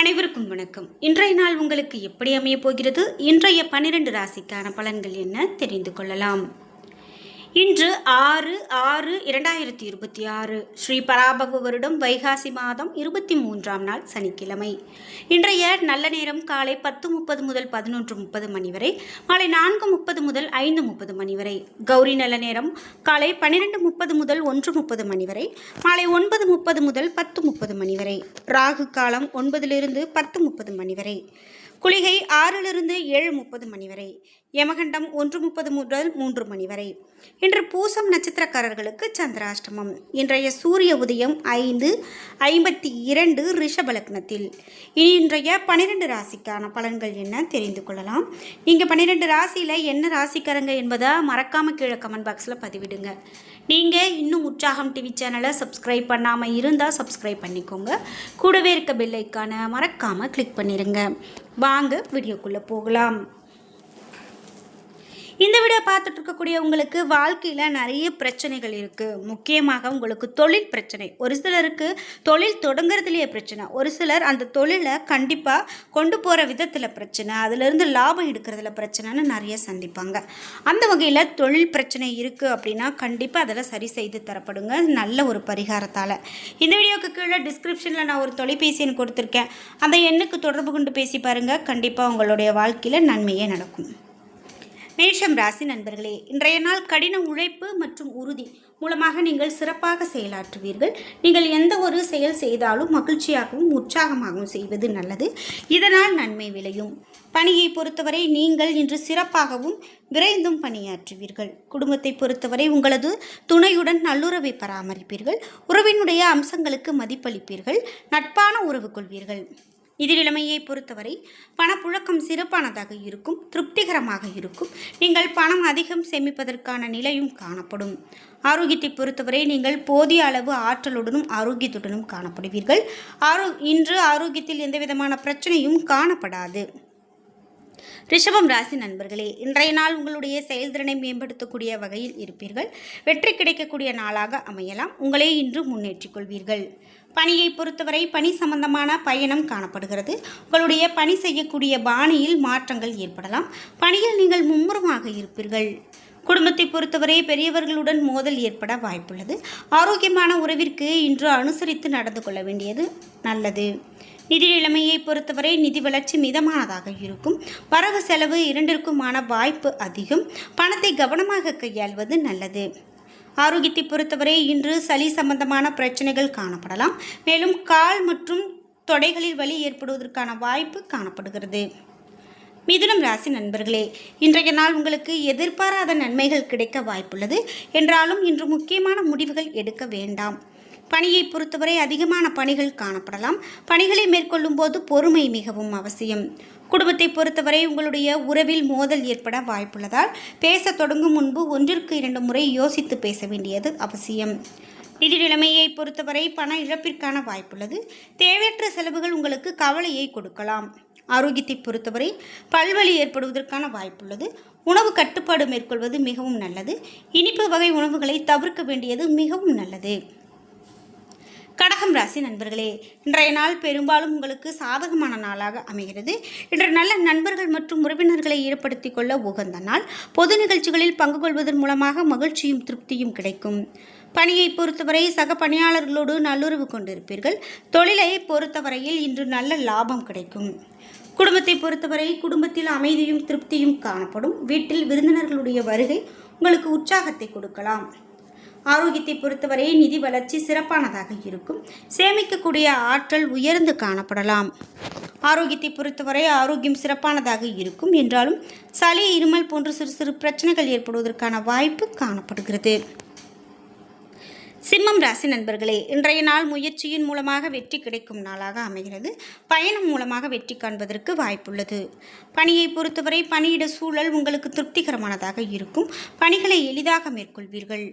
அனைவருக்கும் வணக்கம். இன்றைய நாள் உங்களுக்கு எப்படி அமையப் போகிறது? இன்றைய 12 ராசிக்கான பலன்கள் என்ன தெரிந்து கொள்ளலாம். இன்று 6/6/2026 ஸ்ரீ பராபவ வருடம் வைகாசி மாதம் 23ஆம் நாள் சனிக்கிழமை. இன்றைய நல்ல நேரம் காலை 10:30 முதல் 11:30 மணி வரை, மாலை 4:30 முதல் 5:30 மணி வரை. கௌரி நல்ல நேரம் காலை 12:30 முதல் 1:30 மணி வரை, மாலை 9:30 முதல் 10:30 மணி வரை. ராகு காலம் 9 10:30 மணி வரை. குளிகை 6 7:30 மணி வரை. யமகண்டம் 1:30 முதல் 3 மணி வரை. இன்று பூசம் நட்சத்திரக்காரர்களுக்கு சந்திராஷ்டமம். இன்றைய சூரிய உதயம் 5:52 ரிஷப லக்னத்தில். இன்றைய 12 ராசிக்கான பலன்கள் என்ன தெரிந்து கொள்ளலாம். நீங்கள் 12 ராசியில் என்ன ராசிக்காரங்க என்பதை மறக்காமல் கீழே கமெண்ட் பாக்ஸில் பதிவிடுங்க. நீங்கள் இன்னும் உற்சாகம் டிவி சேனலை சப்ஸ்கிரைப் பண்ணாமல் இருந்தால் சப்ஸ்கிரைப் பண்ணிக்கோங்க. கூடவே இருக்க பெல் ஐக்கானை மறக்காமல் கிளிக் பண்ணிடுங்க. வாங்க வீடியோக்குள்ளே போகலாம். இந்த வீடியோ பார்த்துட்டு இருக்கக்கூடிய உங்களுக்கு வாழ்க்கையில் நிறைய பிரச்சனைகள் இருக்குது. முக்கியமாக உங்களுக்கு தொழில் பிரச்சனை. ஒரு சிலருக்கு தொழில் தொடங்குறதுலேயே பிரச்சனை. ஒரு சிலர் அந்த தொழிலை கண்டிப்பாக கொண்டு போகிற விதத்தில் பிரச்சனை, அதிலிருந்து லாபம் எடுக்கிறதுல பிரச்சனைன்னு நிறைய சந்திப்பாங்க. அந்த வகையில் தொழில் பிரச்சனை இருக்குது அப்படின்னா கண்டிப்பாக அதில் சரி செய்து தரப்படுங்க நல்ல ஒரு பரிகாரத்தால். இந்த வீடியோக்கு கீழே டிஸ்கிரிப்ஷனில் நான் ஒரு தொலைபேசி எண் கொடுத்துருக்கேன். அந்த எண்ணுக்கு தொடர்பு கொண்டு பேசி பாருங்கள். கண்டிப்பாக உங்களுடைய வாழ்க்கையில் நன்மையே நடக்கும். மேஷம் ராசி நண்பர்களே, இன்றைய நாள் கடின உழைப்பு மற்றும் உறுதி மூலமாக நீங்கள் சிறப்பாக செயலாற்றுவீர்கள். நீங்கள் எந்த ஒரு செயல் செய்தாலும் மகிழ்ச்சியாகவும் உற்சாகமாகவும் செய்வது நல்லது. இதனால் நன்மை விளையும். பணியை பொறுத்தவரை நீங்கள் இன்று சிறப்பாகவும் விரைந்தும் பணியாற்றுவீர்கள். குடும்பத்தை பொறுத்தவரை உங்களது துணையுடன் நல்லுறவை பராமரிப்பீர்கள். உறவினுடைய அம்சங்களுக்கு மதிப்பளிப்பீர்கள். நட்பான உறவு கொள்வீர்கள். நிதி நிலைமையை பொறுத்தவரை பணப்புழக்கம் சிறப்பானதாக இருக்கும், திருப்திகரமாக இருக்கும். நீங்கள் பணம் அதிகம் சேமிப்பதற்கான நிலையும் காணப்படும். ஆரோக்கியத்தை பொறுத்தவரை நீங்கள் போதிய அளவு ஆற்றலுடனும் ஆரோக்கியத்துடனும் காணப்படுவீர்கள். இன்று ஆரோக்கியத்தில் எந்தவிதமான பிரச்சனையும் காணப்படாது. ரிஷபம் ராசி நண்பர்களே, இன்றைய நாள் உங்களுடைய செயல்திறனை மேம்படுத்தக்கூடிய வகையில் இருப்பீர்கள். வெற்றி கிடைக்கக்கூடிய நாளாக அமையலாம். உங்களே இன்று முன்னேற்றிக் கொள்வீர்கள். பணியை பொறுத்தவரை பணி சம்பந்தமான பயணம் காணப்படுகிறது. உங்களுடைய பணி செய்யக்கூடிய பாணியில் மாற்றங்கள் ஏற்படலாம். பணியில் நீங்கள் மும்முரமாக இருப்பீர்கள். குடும்பத்தை பொறுத்தவரை பெரியவர்களுடன் மோதல் ஏற்பட வாய்ப்புள்ளது. ஆரோக்கியமான உறவிற்கு இன்று அனுசரித்து நடந்து கொள்ள வேண்டியது நல்லது. நிதி நிலைமையை பொறுத்தவரை நிதி வளர்ச்சி மிதமானதாக இருக்கும். வரவு செலவு இரண்டிற்குமான வாய்ப்பு அதிகம். பணத்தை கவனமாக கையாள்வது நல்லது. ஆரோக்கியத்தை பொறுத்தவரை இன்று சளி சம்பந்தமான பிரச்சனைகள் காணப்படலாம். மேலும் கால் மற்றும் தொடைகளில் வலி ஏற்படுவதற்கான வாய்ப்பு காணப்படுகிறது. மிதுனம் ராசி நண்பர்களே, இன்றைய நாள் உங்களுக்கு எதிர்பாராத நன்மைகள் கிடைக்க வாய்ப்புள்ளது. என்றாலும் இன்று முக்கியமான முடிவுகள் எடுக்க வேண்டாம். பணியை பொறுத்தவரை அதிகமான பணிகள் காணப்படலாம். பணிகளை மேற்கொள்ளும் போது பொறுமை மிகவும் அவசியம். குடும்பத்தை பொறுத்தவரை உங்களுடைய உறவில் மோதல் ஏற்பட வாய்ப்புள்ளதால் பேச தொடங்கும் முன்பு 1-2 முறை யோசித்து பேச வேண்டியது அவசியம். நிதி நிலைமையை பொறுத்தவரை பண இழப்பிற்கான வாய்ப்புள்ளது. தேவையற்ற செலவுகள் உங்களுக்கு கவலையை கொடுக்கலாம். ஆரோக்கியத்தை பொறுத்தவரை பல்வலி ஏற்படுவதற்கான வாய்ப்புள்ளது. உணவு கட்டுப்பாடு மேற்கொள்வது மிகவும் நல்லது. இனிப்பு வகை உணவுகளை தவிர்க்க வேண்டியது மிகவும் நல்லது. கடகம் ராசி நண்பர்களே, இன்றைய நாள் பெரும்பாலும் உங்களுக்கு சாதகமான நாளாக அமைகிறது. இன்று நல்ல நண்பர்கள் மற்றும் உறவினர்களை ஏற்படுத்திக் கொள்ள உகந்த நாள். பொது நிகழ்ச்சிகளில் பங்கு கொள்வதன் மூலமாக மகிழ்ச்சியும் திருப்தியும் கிடைக்கும். பணியை பொறுத்தவரை சக பணியாளர்களோடு நல்லுறவு கொண்டிருப்பீர்கள். தொழிலை பொறுத்தவரையில் இன்று நல்ல லாபம் கிடைக்கும். குடும்பத்தை பொறுத்தவரை குடும்பத்தில் அமைதியும் திருப்தியும் காணப்படும். வீட்டில் விருந்தினர்களுடைய வருகை உங்களுக்கு உற்சாகத்தை கொடுக்கலாம். ஆரோக்கியத்தை பொறுத்தவரை நிதி வளர்ச்சி சிறப்பானதாக இருக்கும். சேமிக்கக்கூடிய ஆற்றல் உயர்ந்து காணப்படலாம். ஆரோக்கியத்தை பொறுத்தவரை ஆரோக்கியம் சிறப்பானதாக இருக்கும். என்றாலும் சளி இருமல் போன்ற சிறு சிறு பிரச்சனைகள் ஏற்படுவதற்கான வாய்ப்பு காணப்படுகிறது. சிம்மம் ராசி நண்பர்களே, இன்றைய நாள் முயற்சியின் மூலமாக வெற்றி கிடைக்கும் நாளாக அமைகிறது. பயணம் மூலமாக வெற்றி காண்பதற்கு வாய்ப்புள்ளது. பணியை பொறுத்தவரை பணியிட சூழல் உங்களுக்கு திருப்திகரமானதாக இருக்கும். பணிகளை எளிதாக மேற்கொள்வீர்கள்.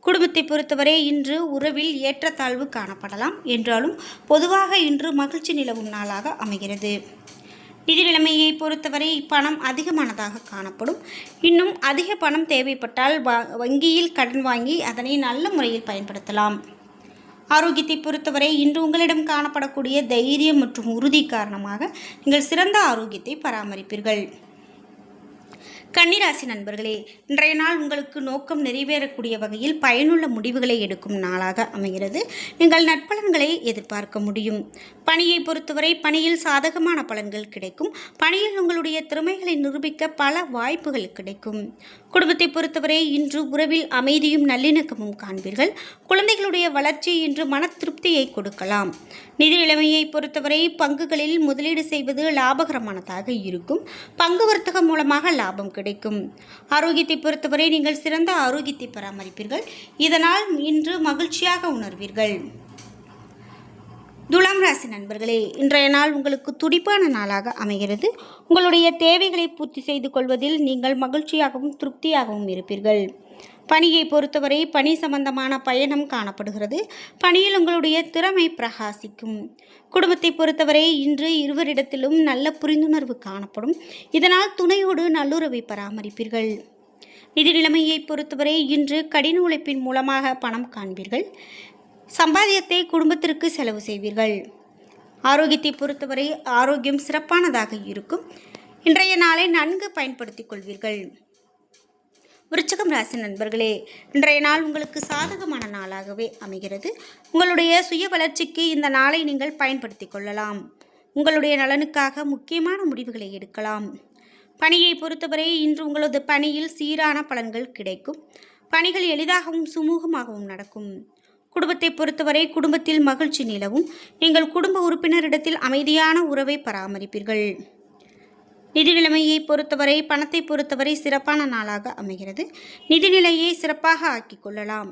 குடும்பத்தை பொறுத்தவரை இன்று உறவில் ஏற்றத்தாழ்வு காணப்படலாம். என்றாலும் பொதுவாக இன்று மகிழ்ச்சி நிலவும் நாளாக அமைகிறது. நிதி நிலைமையை பொறுத்தவரை பணம் அதிகமானதாக காணப்படும். இன்னும் அதிக பணம் தேவைப்பட்டால் வங்கியில் கடன் வாங்கி அதனை நல்ல முறையில் பயன்படுத்தலாம். ஆரோக்கியத்தை பொறுத்தவரை இன்று உங்களிடம் காணப்படக்கூடிய தைரியம் மற்றும் உறுதி காரணமாக நீங்கள் சிறந்த ஆரோக்கியத்தை பராமரிப்பீர்கள். கன்னிராசி நண்பர்களே, இன்றைய நாள் உங்களுக்கு நோக்கம் நிறைவேறக்கூடிய வகையில் பயனுள்ள முடிவுகளை எடுக்கும் நாளாக அமைகிறது. நீங்கள் நற்பலன்களை எதிர்பார்க்க முடியும். பணியை பொறுத்தவரை பணியில் சாதகமான பலன்கள் கிடைக்கும். பணியில் உங்களுடைய திறமைகளை நிரூபிக்க பல வாய்ப்புகள் கிடைக்கும். குடும்பத்தை பொறுத்தவரை இன்று உறவில் அமைதியும் நல்லிணக்கமும் காண்பீர்கள். குழந்தைகளுடைய வளர்ச்சி இன்று மன திருப்தியை கொடுக்கலாம். நிதி நிலைமையை பொறுத்தவரை பங்குகளில் முதலீடு செய்வது லாபகரமானதாக இருக்கும். பங்கு வர்த்தகம் மூலமாக லாபம் கிடைக்கும். ஆரோக்கியத்தை பொறுத்தவரை நீங்கள் சிறந்த ஆரோக்கியத்தை பராமரிப்பீர்கள். இதனால் இன்று மகிழ்ச்சியாக உணர்வீர்கள். துலாம் ராசி நண்பர்களே, இன்றைய நாள் உங்களுக்கு துடிப்பான நாளாக அமைகிறது. உங்களுடைய தேவைகளை பூர்த்தி செய்து கொள்வதில் நீங்கள் மகிழ்ச்சியாகவும் திருப்தியாகவும் இருப்பீர்கள். பணியை பொறுத்தவரை பணி சம்பந்தமான பயணம் காணப்படுகிறது. பணியில் உங்களுடைய திறமை பிரகாசிக்கும். குடும்பத்தை பொறுத்தவரை இன்று இருவரிடத்திலும் நல்ல புரிந்துணர்வு காணப்படும். இதனால் துணையோடு நல்லுறவை பராமரிப்பீர்கள். நிதி நிலைமையை பொறுத்தவரை இன்று கடின உழைப்பின் மூலமாக பணம் காண்பீர்கள். சம்பாத்தியத்தை குடும்பத்திற்கு செலவு செய்வீர்கள். ஆரோக்கியத்தை பொறுத்தவரை ஆரோக்கியம் சிறப்பானதாக இருக்கும். இன்றைய நாளை நன்கு பயன்படுத்திக் கொள்வீர்கள். விருச்சிகம் ராசி நண்பர்களே, இன்றைய நாள் உங்களுக்கு சாதகமான நாளாகவே அமைகிறது. உங்களுடைய சுய வளர்ச்சிக்கு இந்த நாளை நீங்கள் பயன்படுத்தி கொள்ளலாம். உங்களுடைய நலனுக்காக முக்கியமான முடிவுகளை எடுக்கலாம். பணியை பொறுத்தவரை இன்று உங்களது பணியில் சீரான பலன்கள் கிடைக்கும். பணிகள் எளிதாகவும் சுமூகமாகவும் நடக்கும். குடும்பத்தை பொறுத்தவரை குடும்பத்தில் மகிழ்ச்சி நிலவும். நீங்கள் குடும்ப உறுப்பினரிடத்தில் அமைதியான உறவை பராமரிப்பீர்கள். நிதி நிலைமையை பொறுத்தவரை பணத்தை பொறுத்தவரை சிறப்பான நாளாக அமைகிறது. நிதிநிலையை சிறப்பாக ஆக்கிக் கொள்ளலாம்.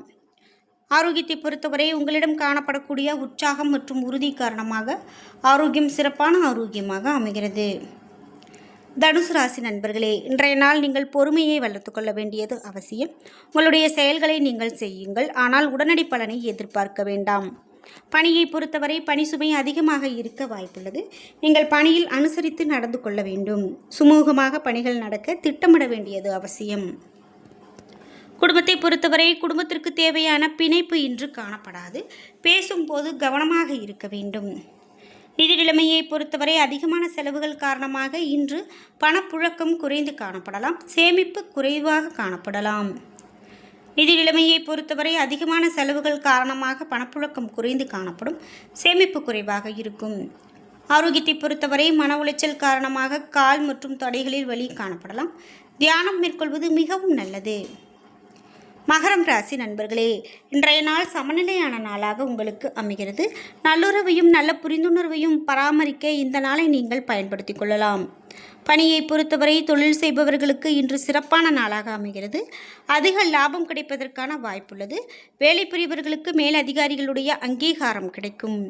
ஆரோக்கியத்தை பொறுத்தவரை உங்களிடம் காணப்படக்கூடிய உற்சாகம் மற்றும் உறுதி காரணமாக ஆரோக்கியம் சிறப்பான ஆரோக்கியமாக அமைகிறது. தனுசு ராசி நண்பர்களே, இன்றைய நாள் நீங்கள் பொறுமையை வளர்த்து கொள்ள வேண்டியது அவசியம். உங்களுடைய செயல்களை நீங்கள் செய்யுங்கள், ஆனால் உடனடி பலனை எதிர்பார்க்க வேண்டாம். பணியை பொறுத்தவரை பணி சுமை அதிகமாக இருக்க வாய்ப்புள்ளது. நீங்கள் பணியில் அனுசரித்து நடந்து கொள்ள வேண்டும். சுமூகமாக பணிகள் நடக்க திட்டமிட வேண்டியது அவசியம். குடும்பத்தை பொறுத்தவரை குடும்பத்திற்கு தேவையான பிணைப்பு இன்று காணப்படாது. பேசும்போது கவனமாக இருக்க வேண்டும். நிதி நிலைமையை பொறுத்தவரை அதிகமான செலவுகள் காரணமாக இன்று பணப்புழக்கம் குறைந்து காணப்படலாம். சேமிப்பு குறைவாக காணப்படலாம். நிதி நிலைமையை பொறுத்தவரை அதிகமான செலவுகள் காரணமாக பணப்புழக்கம் குறைந்து காணப்படும். சேமிப்பு குறைவாக இருக்கும். ஆரோக்கியத்தை பொறுத்தவரை மன உளைச்சல் காரணமாக கால் மற்றும் தொடைகளில் வலி காணப்படலாம். தியானம் மேற்கொள்வது மிகவும் நல்லது. மகரம் ராசி நண்பர்களே, இன்றைய நாள் சமநிலையான நாளாக உங்களுக்கு அமைகிறது. நல்லுறவையும் நல்ல புரிந்துணர்வையும் பராமரிக்க இந்த நாளை நீங்கள் பயன்படுத்தி கொள்ளலாம். பணியை பொறுத்தவரை தொழில் செய்பவர்களுக்கு இன்று சிறப்பான நாளாக அமைகிறது. அதிக லாபம் கிடைப்பதற்கான வாய்ப்புள்ளது. வேலை புரிபவர்களுக்கு மேலதிகாரிகளுடைய அங்கீகாரம் கிடைக்கும்.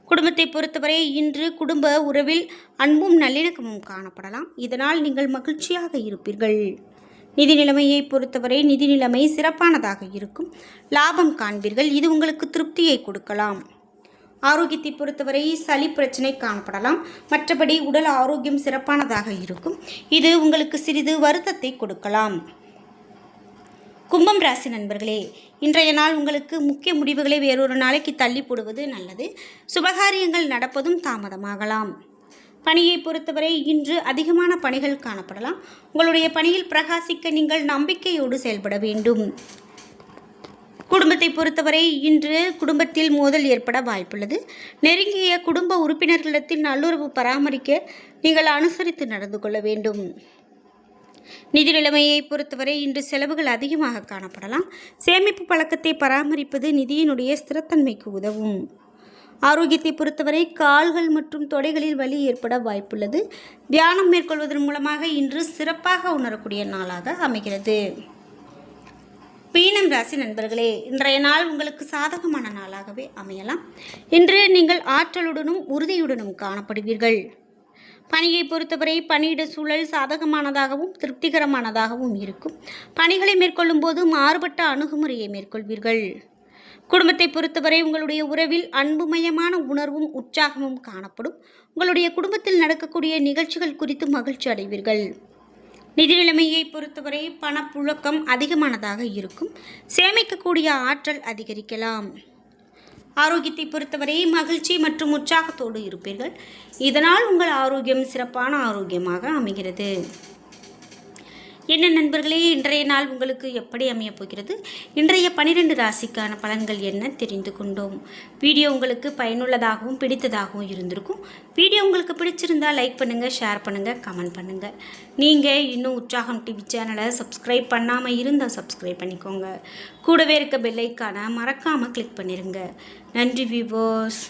குடும்பத்தை பொறுத்தவரை இன்று குடும்ப உறவில் அன்பும் நல்லிணக்கமும் காணப்படலாம். இதனால் நீங்கள் மகிழ்ச்சியாக இருப்பீர்கள். நிதி நிலைமையை பொறுத்தவரை நிதி நிலைமை சிறப்பானதாக இருக்கும். லாபம் காண்பீர்கள். இது உங்களுக்கு திருப்தியை கொடுக்கலாம். ஆரோக்கியத்தை பொறுத்தவரை சளி பிரச்சனை காணப்படலாம். மற்றபடி உடல் ஆரோக்கியம் சிறப்பானதாக இருக்கும். இது உங்களுக்கு சிறிது வருத்தத்தை கொடுக்கலாம். கும்பம் ராசி நண்பர்களே, இன்றைய நாள் உங்களுக்கு முக்கிய முடிவுகளை வேறொரு நாளைக்கு தள்ளி போடுவது நல்லது. சுபகாரியங்கள் நடப்பதும் தாமதமாகலாம். பணியை பொறுத்தவரை இன்று அதிகமான பணிகள் காணப்படலாம். உங்களுடைய பணியில் பிரகாசிக்க நீங்கள் நம்பிக்கையோடு செயல்பட வேண்டும். குடும்பத்தை பொறுத்தவரை இன்று குடும்பத்தில் மோதல் ஏற்பட வாய்ப்புள்ளது. நெருங்கிய குடும்ப உறுப்பினர்களிடத்தில் நல்லுறவு பராமரிக்க நீங்கள் அனுசரித்து நடந்து கொள்ள வேண்டும். நிதி நிலைமையை பொறுத்தவரை இன்று செலவுகள் அதிகமாக காணப்படலாம். சேமிப்பு பழக்கத்தை பராமரிப்பது நிதியினுடைய ஸ்திரத்தன்மைக்கு உதவும். ஆரோக்கியத்தை பொறுத்தவரை கால்கள் மற்றும் தொடைகளில் வலி ஏற்பட வாய்ப்புள்ளது. தியானம் மேற்கொள்வதன் மூலமாக இன்று சிறப்பாக உணரக்கூடிய நாளாக அமைகிறது. மீனம் ராசி நண்பர்களே, இன்றைய நாள் உங்களுக்கு சாதகமான நாளாகவே அமையலாம். இன்று நீங்கள் ஆற்றலுடனும் உறுதியுடனும் காணப்படுவீர்கள். பணியை பொறுத்தவரை பணியிட சூழல் சாதகமானதாகவும் திருப்திகரமானதாகவும் இருக்கும். பணிகளை மேற்கொள்ளும் போது மாறுபட்ட அணுகுமுறையை மேற்கொள்வீர்கள். குடும்பத்தை பொறுத்தவரை உங்களுடைய உறவில் அன்புமயமான உணர்வும் உற்சாகமும் காணப்படும். உங்களுடைய குடும்பத்தில் நடக்கக்கூடிய நிகழ்ச்சிகள் குறித்து மகிழ்ச்சி அடைவீர்கள். நிதி நிலைமையை பொறுத்தவரை பணப்புழக்கம் அதிகமானதாக இருக்கும். சேமிக்கக்கூடிய ஆற்றல் அதிகரிக்கலாம். ஆரோக்கியத்தை பொறுத்தவரை மகிழ்ச்சி மற்றும் உற்சாகத்தோடு இருப்பீர்கள். இதனால் உங்கள் ஆரோக்கியம் சிறப்பான ஆரோக்கியமாக அமைகிறது. என்ன நண்பர்களே, இன்றைய நாள் உங்களுக்கு எப்படி அமையப் போகிறது? இன்றைய 12 ராசிக்கான பலன்கள் என்ன தெரிந்து கொண்டோம். வீடியோ உங்களுக்கு பயனுள்ளதாகவும் பிடித்ததாகவும் இருந்திருக்கும். வீடியோ உங்களுக்கு பிடிச்சிருந்தால் லைக் பண்ணுங்கள், ஷேர் பண்ணுங்கள், கமெண்ட் பண்ணுங்கள். நீங்கள் இன்னும் உற்சாகம் டிவி சேனலை சப்ஸ்கிரைப் பண்ணாமல் இருந்தால் சப்ஸ்கிரைப் பண்ணிக்கோங்க. கூடவே இருக்க பெல் ஐக்கானை மறக்காமல் கிளிக் பண்ணிடுங்க. நன்றி வியூவர்ஸ்.